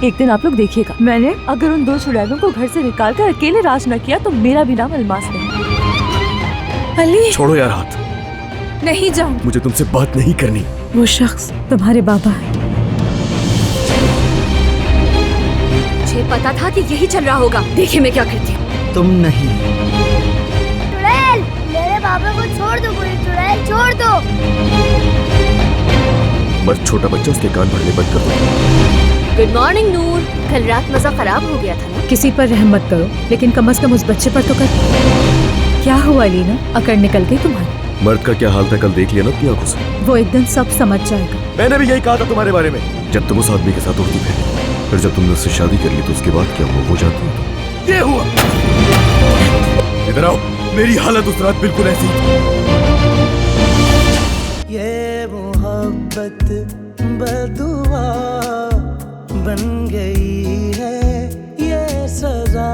एक दिन आप लोग देखिएगा, मैंने अगर उन 2 चुड़ैलों को घर से निकाल कर अकेले राज न किया तो मेरा भी नाम अलमास नहीं। अली छोड़ो यार हाथ, नहीं जाऊँ। मुझे तुमसे बात नहीं करनी। वो शख्स तुम्हारे बाबा है। मुझे पता था कि यही चल रहा होगा। देखिए मैं क्या करती हूँ। तुम नहीं। चुड़ैल, मेरे बाबा को छोड़ दो, पूरी चुड़ैल छोड़ दो। मर्द छोटा बच्चा, उसके कान भरने बंद कर दो। गुड मॉर्निंग नूर। कल रात मजा खराब हो गया था ना? किसी पर रहम मत करो, लेकिन कम से कम उस बच्चे पर तो कर। क्या हुआ लीना, अकड़ निकल गई तुम्हारी? मर्द का क्या हाल था कल देख लिया ना अपनी आंखों से। वो एक दिन सब समझ जाएगा। मैंने भी यही कहा था तुम्हारे बारे में, जब तुम उस आदमी के साथ उड़ती फिर। फिर जब तुमने उससे शादी कर ली तो उसके बाद क्या हुआ वो जानती हो। ये हुआ। इधर आओ, मेरी हालत उस रात बिल्कुल ऐसी थी। ये मोहब्बत बदुआ बन गई है, ये सजा